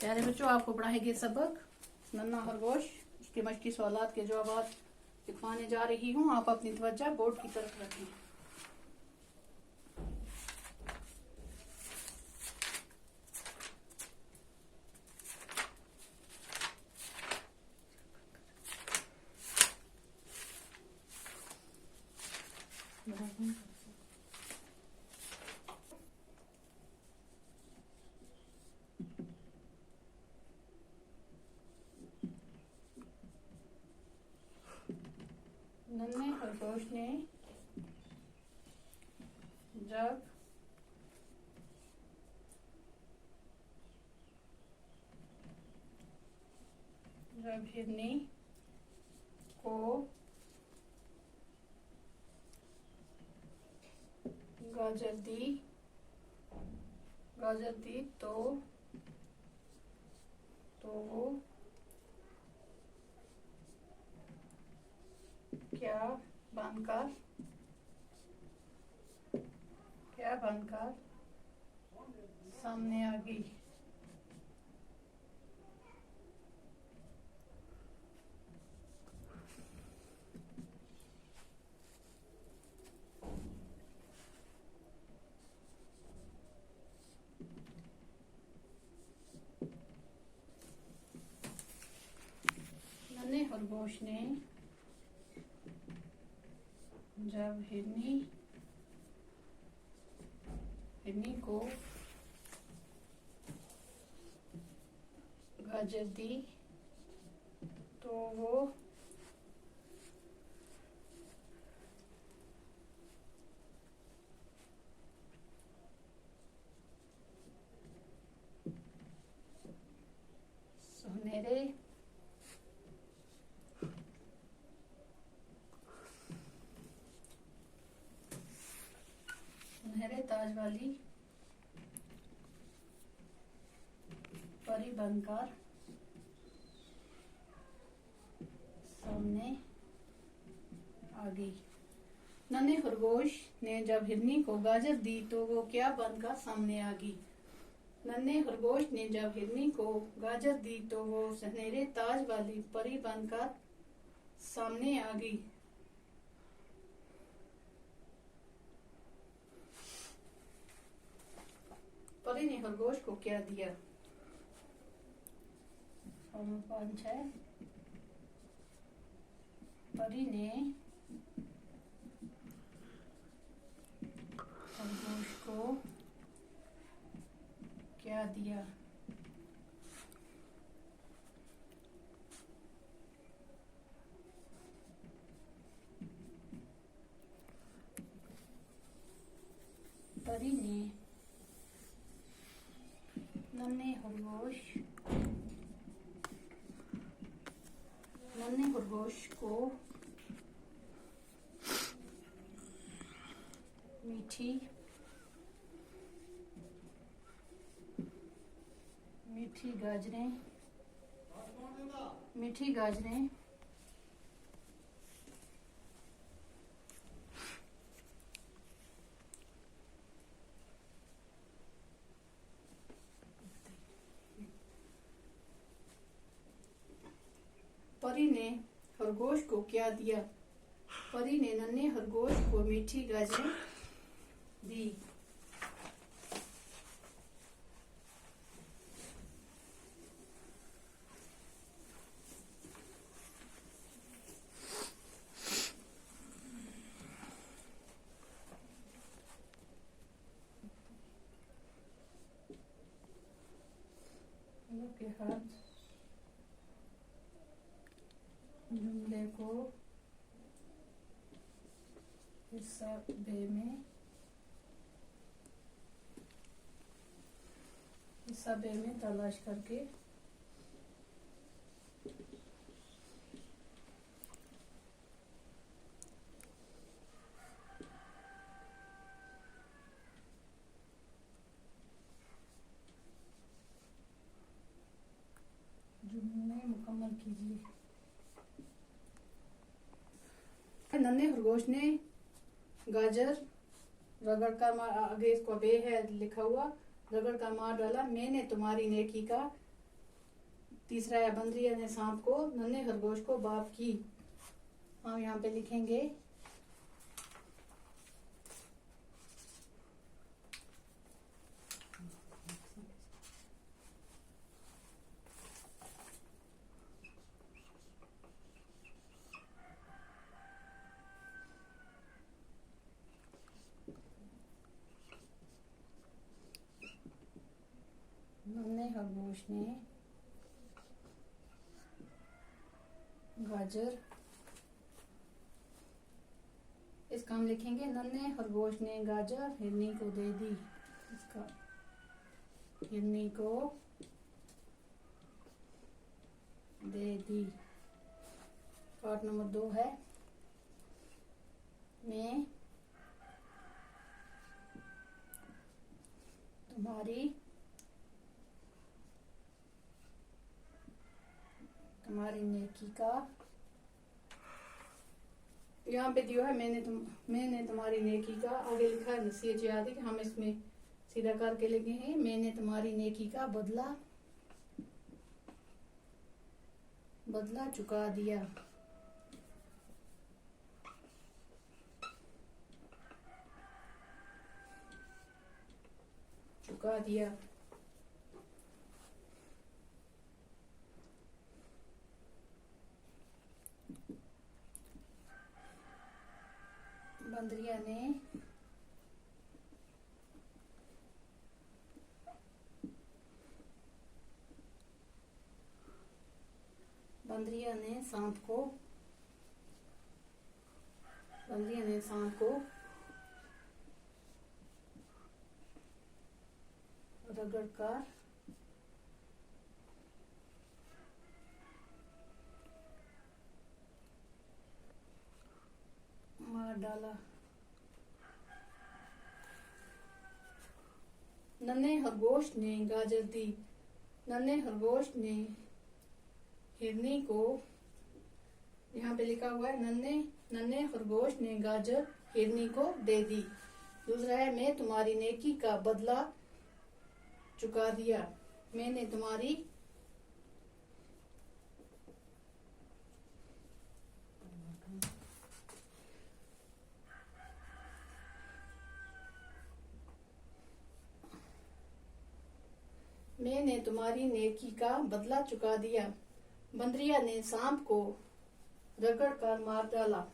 प्यारे बच्चों, आपको पढ़ाएंगे सबक नन्ना खरगोश। उसके मश्की सवालात के जवाब लिखवाने जा रही हूँ। आप अपनी तवज्जो बोर्ड की तरफ रखें। नन्हे खरगोश ने जब हिरनी को गाजर दी तो वो क्या बनकर सामने आ गई। नन्हे खरगोश ने जब हिरनी को गाजर दी तो वो सुनहरे ताज वाली परी बनकर सामने आ गई। नन्हे खरगोश ने जब हिरनी को गाजर दी तो वो क्या बनकर सामने आ गई। नन्हे खरगोश ने जब हिरनी को गाजर दी तो वो सुनहरे ताज वाली परी बनकर सामने आ गई। परी ने खरगोश को क्या दिया। 5 है। परी ने खरगोश को क्या दिया। परी ने नन्हे खरगोश को मीठी गाजरें परी ने खरगोश को क्या दिया। परी ने नन्हे खरगोश को मीठी गाजरें दी। के हाथ जुमले को हिस्सा बे में तलाश करके जुमले मुकम्मल कीजिए। नन्हे खरगोश ने गाजर रगड़ कर आगे इसको बे है लिखा हुआ, रगड़ कर मार डाला। मैंने तुम्हारी नेकी का तीसरा है बंदरिया ने सांप को, नन्हे खरगोश को बाप की। हम यहाँ पे लिखेंगे नन्हे खरगोश ने गाजर, इसका हम लिखेंगे नन्हे खरगोश ने गाजर हिरनी को दे दी। इसका हिरनी को दे दी। पार्ट नंबर 2 है मैं तुम्हारी नेकी का, यहाँ पे दिया है मैंने तुम्हारी नेकी का, आगे लिखा है नसीहत याद है कि हम इसमें सीधा करके लिखे हैं मैंने तुम्हारी नेकी का बदला चुका दिया। चुका दिया। बंदरिया ने सांप को रगड़कर मार डाला। नन्हे खरगोश ने गाजर दी। नन्हे खरगोश ने हिरनी को, यहाँ पे लिखा हुआ है नन्हे खरगोश ने गाजर हिरनी को दे दी। दूसरा है मैं तुम्हारी नेकी का बदला चुका दिया। मैंने तुम्हारी नेकी का बदला चुका दिया। बंदरिया ने सांप को रगड़ कर मार डाला।